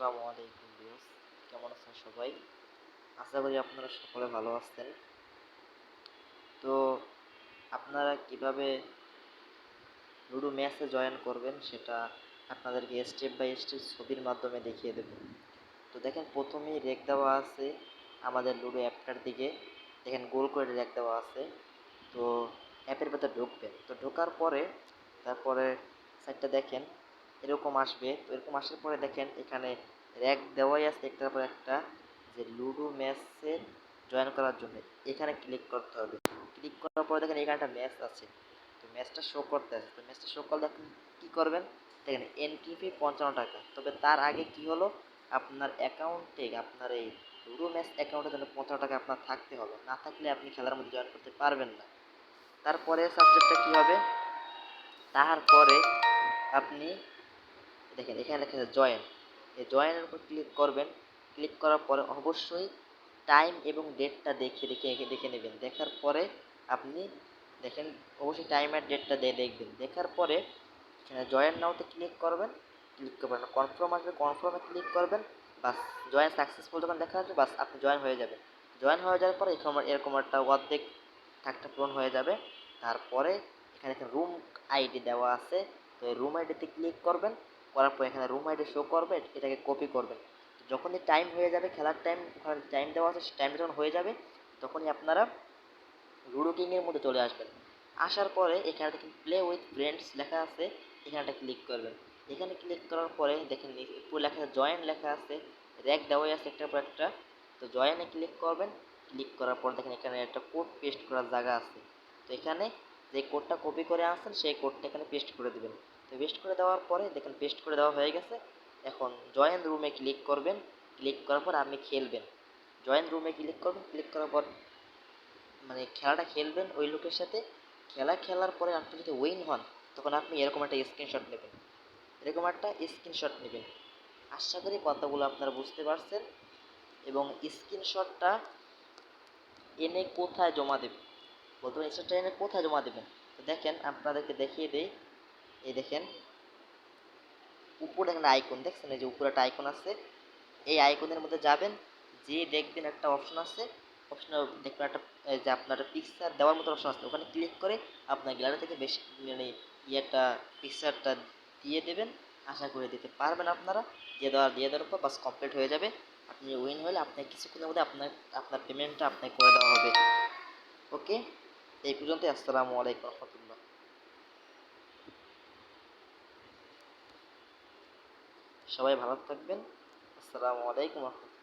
আসসালামু আলাইকুম ভিউয়ার্স, কেমন আছেন সবাই? আশা করি আপনারা সকলে ভালো আছেন। তো আপনারা কিভাবে লুডো ম্যাচে জয়েন করবেন সেটা আপনাদেরকে স্টেপ বাই স্টেপ ছবির মাধ্যমে দেখিয়ে দেব। তো দেখেন, প্রথমেই রেক দেওয়া আছে আমাদের লুডো অ্যাপটার দিকে। দেখেন গোল করে রেক দেওয়া আছে। তো অ্যাপের ভেতরে ঢুকবেন। তো ঢোকার পরে তারপরে সাইডটা দেখেন এরকম আসবে। তো এরকম আসার পরে দেখেন এখানে র্যাক দেওয়াই আছে একটার পর একটা, যে লুডো ম্যাচে জয়েন করার জন্য এখানে ক্লিক করতে হবে। ক্লিক করার পরে দেখেন এখানে একটা ম্যাচ আছে। তো ম্যাচটা শো করতে আছে। তো ম্যাচটা শো করলে আপনি কী করবেন, দেখেন এন্ট্রি ফি 55 টাকা। তবে তার আগে কি হলো, আপনার অ্যাকাউন্টে আপনার এই লুডো ম্যাচ অ্যাকাউন্টের জন্য 55 টাকা আপনার থাকতে হবে। না থাকলে আপনি খেলার মধ্যে জয়েন করতে পারবেন না। তারপরে সাবজেক্টটা কী হবে, তারপরে আপনি দেখেন এখানে লেখা আছে জয়েন। এই জয়েনের উপর ক্লিক করবেন। ক্লিক করার পরে অবশ্যই টাইম এবং ডেটটা দেখে নেবেন। দেখার পরে আপনি দেখেন অবশ্যই টাইম আর ডেটটা দেখবেন। দেখার পরে এখানে জয়েন নাওতে ক্লিক করবেন। ক্লিক করবেন কনফার্ম আসবে, কনফার্মে ক্লিক করবেন। বাস, জয়েন সাকসেসফুল যখন দেখা আসবে বাস আপনি জয়েন হয়ে যাবেন। জয়েন হয়ে যাওয়ার পরে এরকম একটা অর্ধেক থাকটা পূরণ হয়ে যাবে। তারপরে এখানে একটা রুম আইডি দেওয়া আছে। তো এই রুম আইডিতে ক্লিক করবেন। করার পর এখানে রুম আইডি শো করবে, এটাকে কপি করবেন। যখনই টাইম হয়ে যাবে, খেলার টাইম ওখানে টাইম দেওয়া আছে, সেই টাইম যখন হয়ে যাবে তখনই আপনারা লুডো কিংয়ের মধ্যে চলে আসবেন। আসার পরে এখানে দেখেন প্লে উইথ ফ্রেন্ডস লেখা আছে, এখানটা ক্লিক করবেন। এখানে ক্লিক করার পরে দেখেন পুরো লেখা জয়েন লেখা আছে, র্যাক দেওয়াই আছে একটার পর একটা। তো জয়েনে ক্লিক করবেন। ক্লিক করার পর দেখেন এখানে একটা কোড পেস্ট করার জায়গা আছে। তো এখানে যে কোডটা কপি করে আনছেন সেই কোডটা এখানে পেস্ট করে দেবেন। তো পেস্ট করে দেওয়ার পরে দেখেন পেস্ট করে দেওয়া হয়ে গেছে। এখন জয়েন রুমে ক্লিক করবেন। ক্লিক করার পর আপনি খেলবেন। জয়েন রুমে ক্লিক করবেন। ক্লিক করার পর মানে খেলাটা খেলবেন ওই লোকের সাথে। খেলা খেলার পরে আপনি যদি উইন হন তখন আপনি এরকম একটা স্ক্রিনশট নেবেন। এরকম একটা স্ক্রিনশট নেবেন। আশা করি কথাগুলো আপনারা বুঝতে পারছেন। এবং স্ক্রিনশটটা এনে কোথায় জমা দেবেন, বলতে পারেন স্ক্রিনশটটা এনে কোথায় জমা দেবেন। তো দেখেন আপনাদেরকে দেখিয়ে দেই। এই দেখেন উপরে এখানে আইকন দেখছেন, এই যে উপরে একটা আইকন আছে। এই আইকনের মধ্যে যাবেন, যে দেখবেন একটা অপশন আছে। অপশনে দেখবেন একটা যে আপনার পিকচার দেওয়ার মতো অপশন আছে, ওখানে ক্লিক করে আপনার গ্যালারি থেকে বেশি মানে ইয়েটা পিকচারটা দিয়ে দেবেন। আশা করে দিতে পারবেন আপনারা। দিয়ে দেওয়ার পর বাস কমপ্লিট হয়ে যাবে। আপনি উইন হলে আপনার কিছুক্ষণের মধ্যে আপনার পেমেন্টটা আপনাকে করে দেওয়া হবে। ওকে, এই পর্যন্তই। আসসালামু আলাইকুম রহমতুল্লাহ। সবাই ভালো থাকবেন। আসসালামু আলাইকুম রহমতুল্লাহ।